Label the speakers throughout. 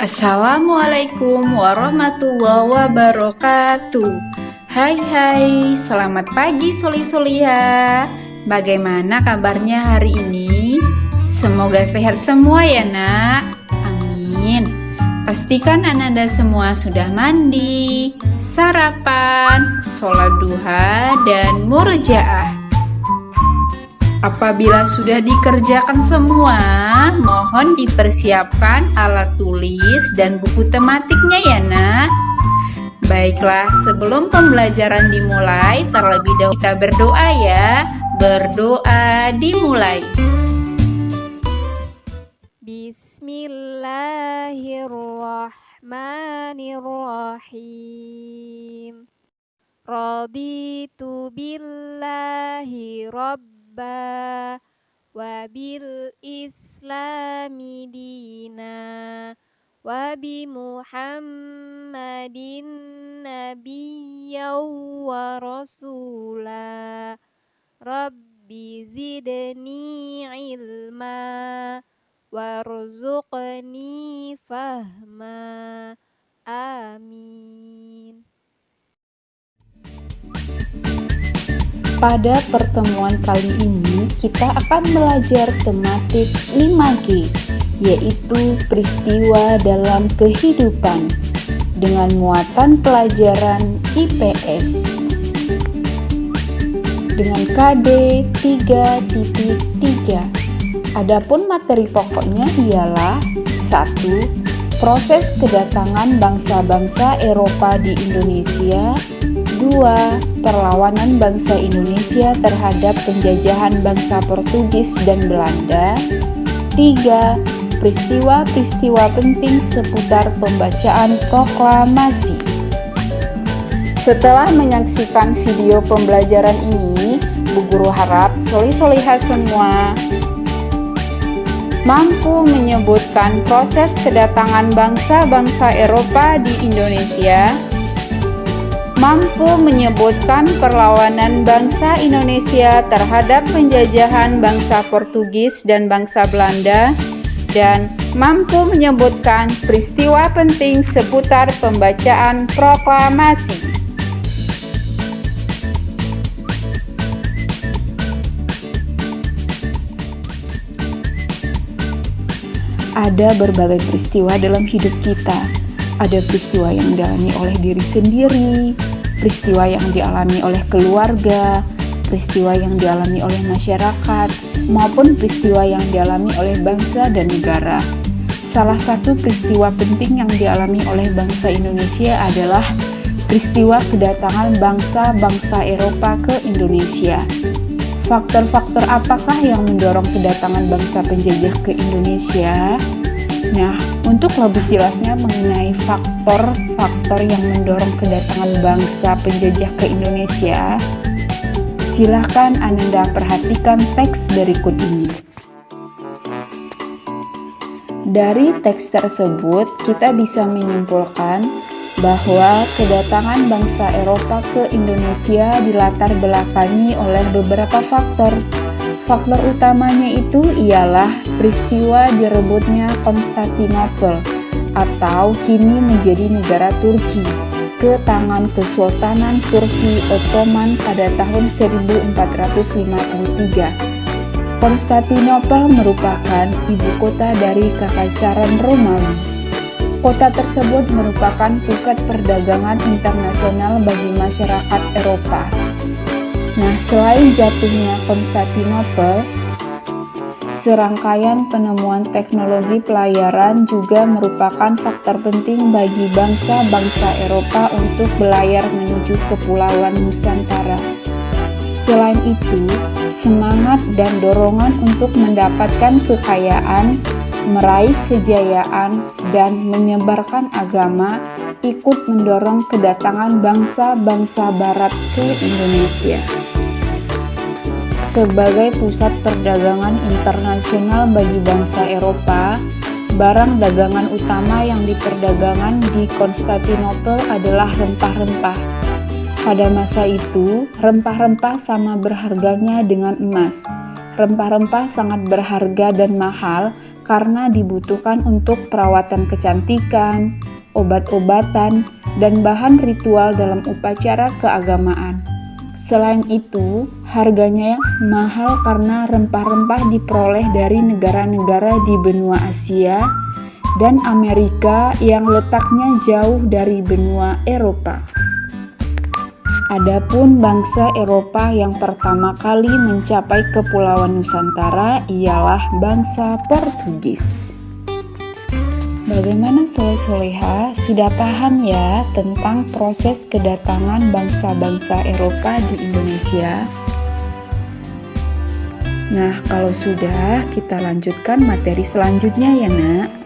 Speaker 1: Assalamualaikum warahmatullahi wabarakatuh. Hai, selamat pagi Soli-Soliha. Bagaimana kabarnya hari ini? Semoga sehat semua ya nak. Amin. Pastikan ananda semua sudah mandi, sarapan, sholat duha, dan murojaah. Apabila sudah dikerjakan semua, mohon dipersiapkan alat tulis dan buku tematiknya ya nak. Baiklah, sebelum pembelajaran dimulai, terlebih dahulu kita berdoa ya. Berdoa dimulai.
Speaker 2: Bismillahirrahmanirrahim. Raditu billahi rabba wa bil islami dina wa bi muhammadin nabiyyan wa rasula rabbi zidni ilma warzuqni fahma amin.
Speaker 1: Pada pertemuan kali ini kita akan belajar tematik 5G, yaitu peristiwa dalam kehidupan dengan muatan pelajaran IPS dengan KD 3.3. Adapun materi pokoknya ialah 1. Proses kedatangan bangsa-bangsa Eropa di Indonesia. 2. Perlawanan bangsa Indonesia terhadap penjajahan bangsa Portugis dan Belanda. 3. Peristiwa-peristiwa penting seputar pembacaan proklamasi. Setelah menyaksikan video pembelajaran ini, Bu Guru harap Soli-Soliha semua mampu menyebutkan proses kedatangan bangsa-bangsa Eropa di Indonesia, mampu menyebutkan perlawanan bangsa Indonesia terhadap penjajahan bangsa Portugis dan bangsa Belanda, dan mampu menyebutkan peristiwa penting seputar pembacaan proklamasi. Ada berbagai peristiwa dalam hidup kita. Ada peristiwa yang dialami oleh diri sendiri, peristiwa yang dialami oleh keluarga, peristiwa yang dialami oleh masyarakat, maupun peristiwa yang dialami oleh bangsa dan negara. Salah satu peristiwa penting yang dialami oleh bangsa Indonesia adalah peristiwa kedatangan bangsa-bangsa Eropa ke Indonesia. Faktor-faktor apakah yang mendorong kedatangan bangsa penjajah ke Indonesia? Nah, untuk lebih jelasnya mengenai faktor-faktor yang mendorong kedatangan bangsa penjajah ke Indonesia, silakan Ananda perhatikan teks berikut ini. Dari teks tersebut, kita bisa menyimpulkan bahwa kedatangan bangsa Eropa ke Indonesia dilatar belakangi oleh beberapa faktor. Faktor utamanya itu ialah peristiwa direbutnya Konstantinopel atau kini menjadi negara Turki ke tangan Kesultanan Turki Ottoman pada tahun 1453. Konstantinopel merupakan ibu kota dari Kekaisaran Romawi. Kota tersebut merupakan pusat perdagangan internasional bagi masyarakat Eropa. Nah, selain jatuhnya Konstantinopel, serangkaian penemuan teknologi pelayaran juga merupakan faktor penting bagi bangsa-bangsa Eropa untuk berlayar menuju Kepulauan Nusantara. Selain itu, semangat dan dorongan untuk mendapatkan kekayaan, meraih kejayaan, dan menyebarkan agama ikut mendorong kedatangan bangsa-bangsa barat ke Indonesia. Sebagai pusat perdagangan internasional bagi bangsa Eropa, barang dagangan utama yang diperdagangkan di Konstantinopel adalah rempah-rempah. Pada masa itu, rempah-rempah sama berharganya dengan emas. Rempah-rempah sangat berharga dan mahal karena dibutuhkan untuk perawatan kecantikan, obat-obatan, dan bahan ritual dalam upacara keagamaan. Selain itu, harganya mahal karena rempah-rempah diperoleh dari negara-negara di benua Asia dan Amerika yang letaknya jauh dari benua Eropa. Adapun bangsa Eropa yang pertama kali mencapai Kepulauan Nusantara ialah bangsa Portugis. Bagaimana soleh-soleha? Sudah paham ya tentang proses kedatangan bangsa-bangsa Eropa di Indonesia? Nah, kalau sudah, kita lanjutkan materi selanjutnya ya, Nak.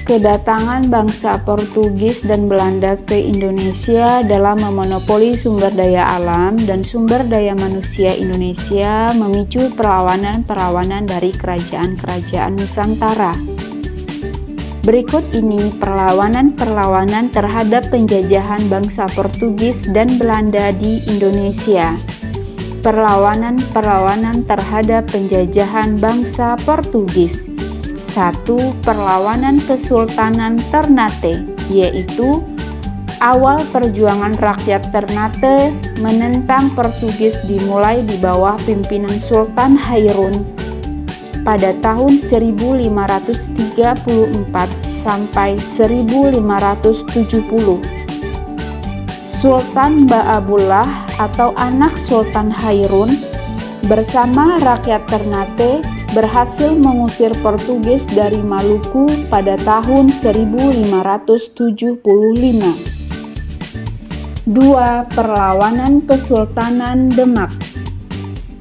Speaker 1: Kedatangan bangsa Portugis dan Belanda ke Indonesia dalam memonopoli sumber daya alam dan sumber daya manusia Indonesia memicu perlawanan-perlawanan dari kerajaan-kerajaan Nusantara. Berikut ini perlawanan-perlawanan terhadap penjajahan bangsa Portugis dan Belanda di Indonesia. Perlawanan-perlawanan terhadap penjajahan bangsa Portugis. 1. Perlawanan Kesultanan Ternate, yaitu awal perjuangan rakyat Ternate menentang Portugis dimulai di bawah pimpinan Sultan Hairun pada tahun 1534 sampai 1570. Sultan Baabullah atau anak Sultan Hairun bersama rakyat Ternate berhasil mengusir Portugis dari Maluku pada tahun 1575. 2. Perlawanan Kesultanan Demak.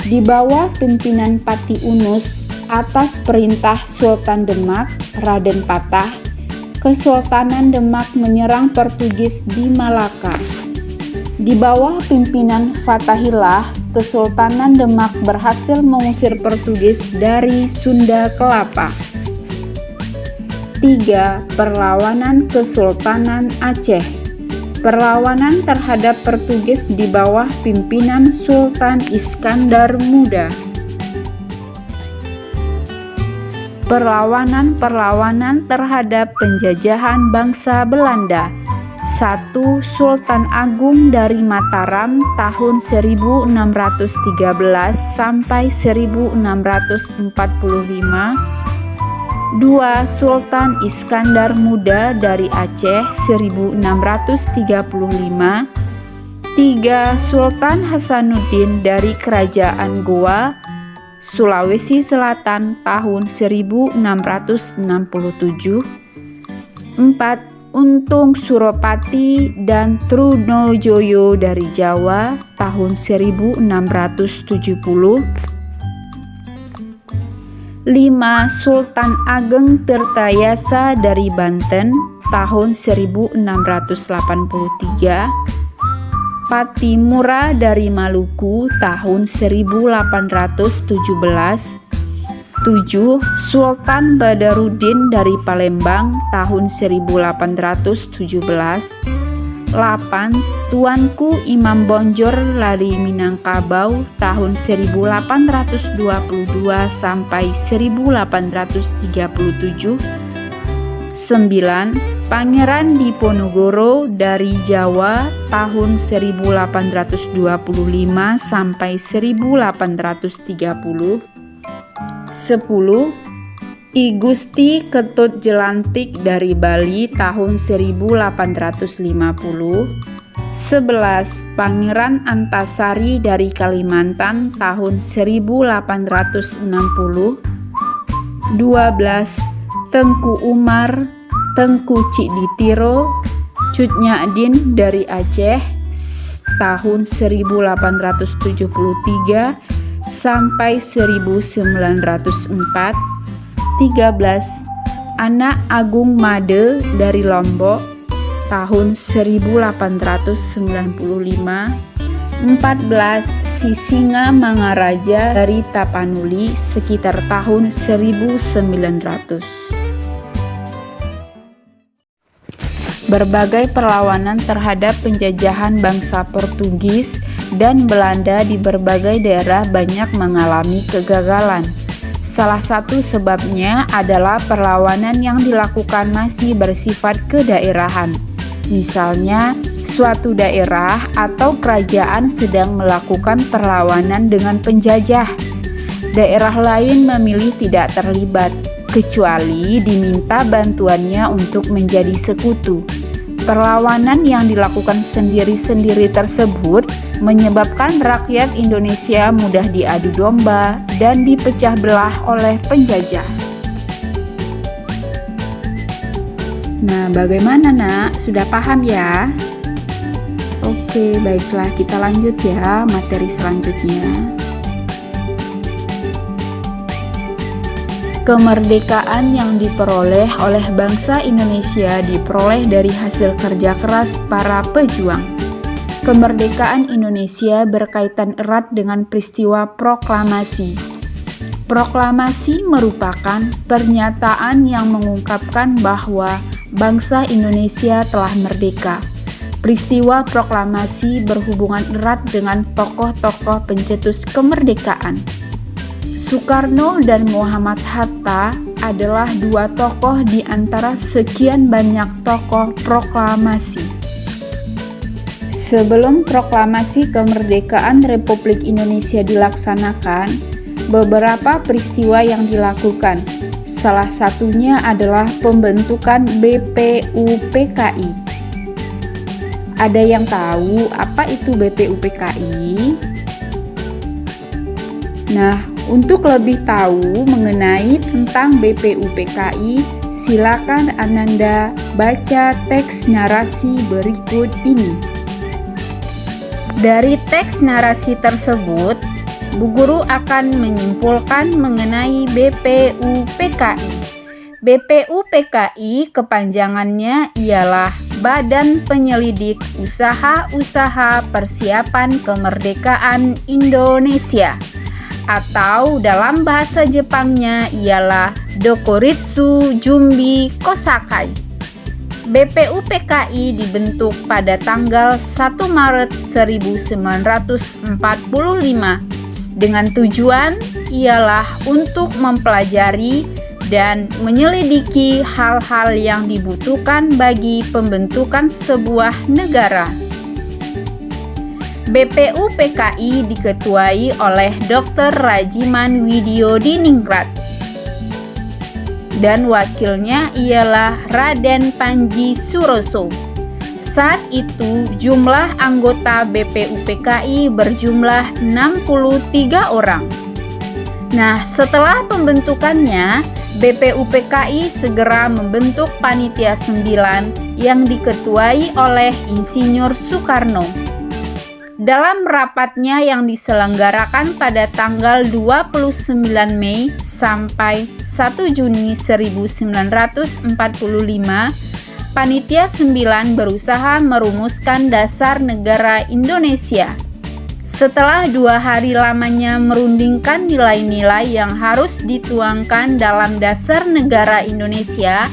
Speaker 1: Di bawah pimpinan Pati Unus atas perintah Sultan Demak, Raden Patah, Kesultanan Demak menyerang Portugis di Malaka. Di bawah pimpinan Fatahillah, Kesultanan Demak berhasil mengusir Portugis dari Sunda Kelapa. 3. Perlawanan Kesultanan Aceh. Perlawanan terhadap Portugis di bawah pimpinan Sultan Iskandar Muda. Perlawanan-perlawanan terhadap penjajahan bangsa Belanda. 1. Sultan Agung dari Mataram tahun 1613 sampai 1645. 2. Sultan Iskandar Muda dari Aceh 1635. 3. Sultan Hasanuddin dari Kerajaan Goa, Sulawesi Selatan tahun 1667. 4. Untung Suropati dan Trunojoyo dari Jawa tahun 1670. 5. Sultan Ageng Tirtayasa dari Banten tahun 1683. Patimura dari Maluku tahun 1817. 7. Sultan Badarudin dari Palembang tahun 1817. 8. Tuanku Imam Bonjor dari Minangkabau tahun 1822 sampai 1837. 9. Pangeran Diponegoro dari Jawa tahun 1825 sampai 1830. 10. I Gusti Ketut Jelantik dari Bali tahun 1850. 11. Pangeran Antasari dari Kalimantan tahun 1860. 12. Tengku Umar, Tengku Cikditiro, Cut Nyadin dari Aceh tahun 1873 sampai 1904. 13. Anak Agung Made dari Lombok tahun 1895. 14. Sisinga Mangaraja dari Tapanuli sekitar tahun 1900. Berbagai perlawanan terhadap penjajahan bangsa Portugis dan Belanda di berbagai daerah banyak mengalami kegagalan. Salah satu sebabnya adalah perlawanan yang dilakukan masih bersifat kedaerahan. Misalnya, suatu daerah atau kerajaan sedang melakukan perlawanan dengan penjajah. Daerah lain memilih tidak terlibat, kecuali diminta bantuannya untuk menjadi sekutu. Perlawanan yang dilakukan sendiri-sendiri tersebut menyebabkan rakyat Indonesia mudah diadu domba dan dipecah belah oleh penjajah. Nah, bagaimana nak? Sudah paham ya? Oke, baiklah kita lanjut ya materi selanjutnya. Kemerdekaan yang diperoleh oleh bangsa Indonesia diperoleh dari hasil kerja keras para pejuang. Kemerdekaan Indonesia berkaitan erat dengan peristiwa proklamasi. Proklamasi merupakan pernyataan yang mengungkapkan bahwa bangsa Indonesia telah merdeka. Peristiwa proklamasi berhubungan erat dengan tokoh-tokoh pencetus kemerdekaan. Soekarno dan Muhammad Hatta adalah dua tokoh di antara sekian banyak tokoh proklamasi. Sebelum proklamasi kemerdekaan Republik Indonesia dilaksanakan, beberapa peristiwa yang dilakukan. Salah satunya adalah pembentukan BPUPKI. Ada yang tahu apa itu BPUPKI? Nah, untuk lebih tahu mengenai tentang BPUPKI, silakan Ananda baca teks narasi berikut ini. Dari teks narasi tersebut, Bu Guru akan menyimpulkan mengenai BPUPKI. BPUPKI kepanjangannya ialah Badan Penyelidik Usaha-Usaha Persiapan Kemerdekaan Indonesia, atau dalam bahasa Jepangnya ialah Dokuritsu Jumbi Kosakai. BPUPKI dibentuk pada tanggal 1 Maret 1945 dengan tujuan ialah untuk mempelajari dan menyelidiki hal-hal yang dibutuhkan bagi pembentukan sebuah negara. BPUPKI diketuai oleh Dr. Rajiman Widyodiningrat dan wakilnya ialah Raden Panji Suroso. Saat itu jumlah anggota BPUPKI berjumlah 63 orang. Nah, setelah pembentukannya, BPUPKI segera membentuk Panitia 9 yang diketuai oleh Insinyur Soekarno. Dalam rapatnya yang diselenggarakan pada tanggal 29 Mei sampai 1 Juni 1945, Panitia 9 berusaha merumuskan dasar negara Indonesia. Setelah 2 hari lamanya merundingkan nilai-nilai yang harus dituangkan dalam dasar negara Indonesia,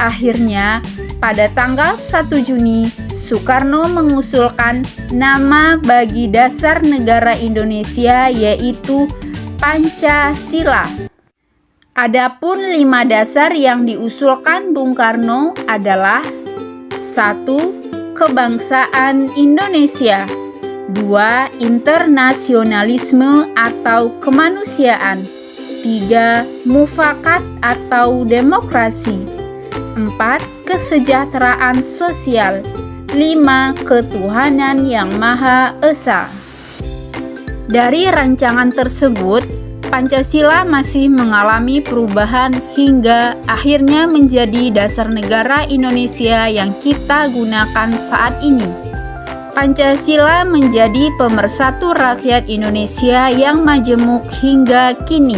Speaker 1: akhirnya pada tanggal 1 Juni, Soekarno mengusulkan nama bagi dasar negara Indonesia yaitu Pancasila. Adapun 5 dasar yang diusulkan Bung Karno adalah 1. Kebangsaan Indonesia, 2. Internasionalisme atau kemanusiaan, 3. Mufakat atau demokrasi, 4. Kesejahteraan sosial, 5. Ketuhanan yang Maha Esa. Dari rancangan tersebut, Pancasila masih mengalami perubahan hingga akhirnya menjadi dasar negara Indonesia yang kita gunakan saat ini. Pancasila menjadi pemersatu rakyat Indonesia yang majemuk hingga kini.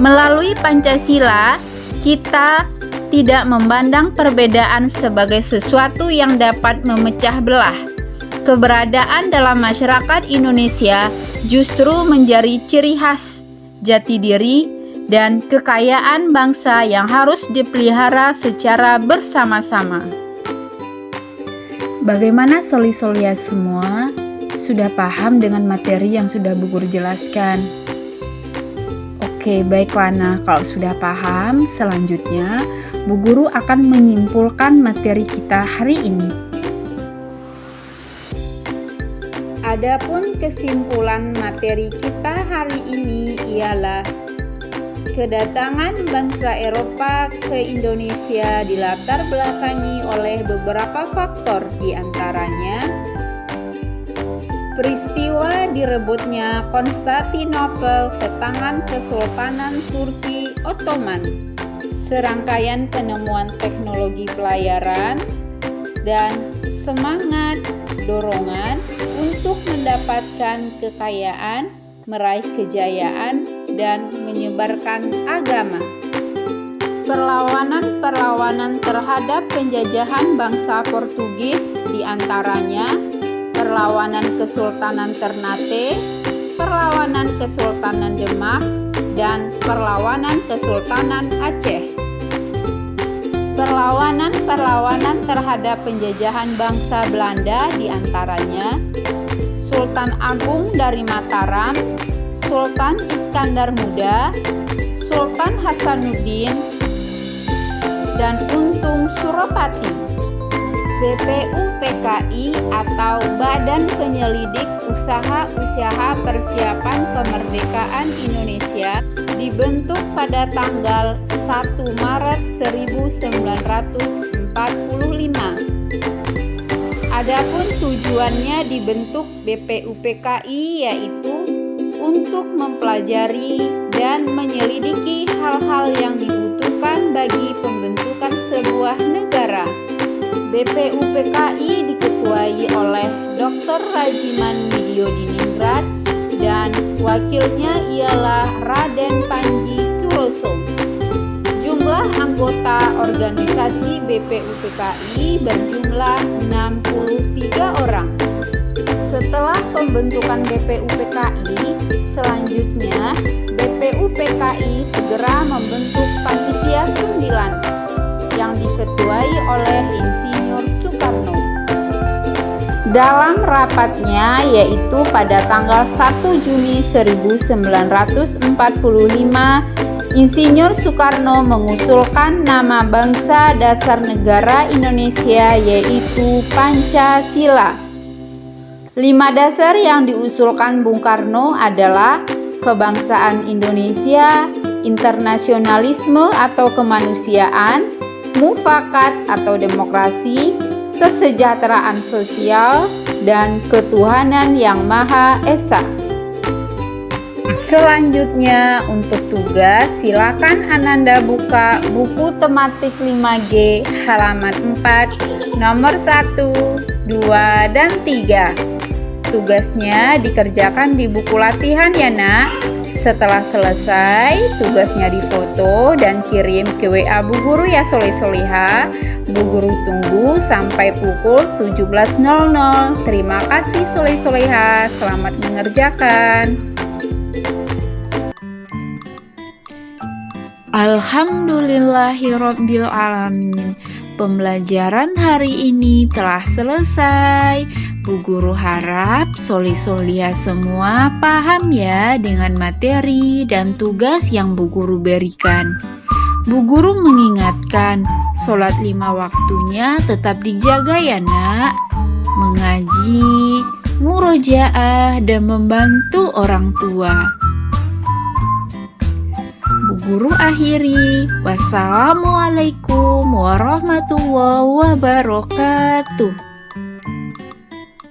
Speaker 1: Melalui Pancasila, kita tidak memandang perbedaan sebagai sesuatu yang dapat memecah belah. Keberadaan dalam masyarakat Indonesia justru menjadi ciri khas, jati diri, dan kekayaan bangsa yang harus dipelihara secara bersama-sama. Bagaimana soli-solia semua? Sudah paham dengan materi yang sudah Bu Guru jelaskan? Oke, baiklah. Nah, kalau sudah paham, selanjutnya Bu Guru akan menyimpulkan materi kita hari ini. Adapun kesimpulan materi kita hari ini ialah kedatangan bangsa Eropa ke Indonesia dilatar belakangi oleh beberapa faktor, di antaranya peristiwa direbutnya Konstantinopel ke tangan Kesultanan Turki Ottoman, serangkaian penemuan teknologi pelayaran, dan semangat dorongan untuk mendapatkan kekayaan, meraih kejayaan, dan menyebarkan agama. Perlawanan-perlawanan terhadap penjajahan bangsa Portugis, di antaranya perlawanan Kesultanan Ternate, perlawanan Kesultanan Demak, dan perlawanan Kesultanan Aceh. Perlawanan-perlawanan terhadap penjajahan bangsa Belanda, di antaranya Sultan Agung dari Mataram, Sultan Iskandar Muda, Sultan Hasanuddin, dan Untung Suropati. BPUPKI atau Badan Penyelidik Usaha-Usaha Persiapan Kemerdekaan Indonesia dibentuk pada tanggal 1 Maret 1945. Adapun tujuannya dibentuk BPUPKI yaitu untuk mempelajari dan menyelidiki hal-hal yang dibutuhkan bagi pembentukan sebuah negara. BPUPKI diketuai oleh Dr. Rajiman Widyodiningrat dan wakilnya ialah Raden Panji Suroso. Jumlah anggota organisasi BPUPKI berjumlah 63 orang. Setelah pembentukan BPUPKI, selanjutnya BPUPKI segera membentuk Panitia 9 yang diketuai oleh Insinyur Soekarno. Dalam rapatnya yaitu pada tanggal 1 Juni 1945, Insinyur Soekarno mengusulkan nama bangsa dasar negara Indonesia yaitu Pancasila. 5 dasar yang diusulkan Bung Karno adalah kebangsaan Indonesia, internasionalisme atau kemanusiaan, mufakat atau demokrasi, kesejahteraan sosial, dan ketuhanan yang Maha Esa. Selanjutnya untuk tugas, silakan Ananda buka buku tematik 5G halaman 4, nomor 1, 2, dan 3. Tugasnya dikerjakan di buku latihan ya nak. Setelah selesai, tugasnya difoto dan kirim ke WA Bu Guru ya Soleh-Soleha. Bu Guru tunggu sampai pukul 17.00. Terima kasih Soleh-Soleha, selamat mengerjakan. Alhamdulillahirabbil alamin. Pembelajaran hari ini telah selesai. Bu Guru harap Soleh-Soleha semua paham ya dengan materi dan tugas yang Bu Guru berikan. Bu Guru mengingatkan, sholat 5 waktunya tetap dijaga ya nak. Mengaji, murojaah, dan membantu orang tua. Bu Guru akhiri, wassalamualaikum warahmatullahi wabarakatuh.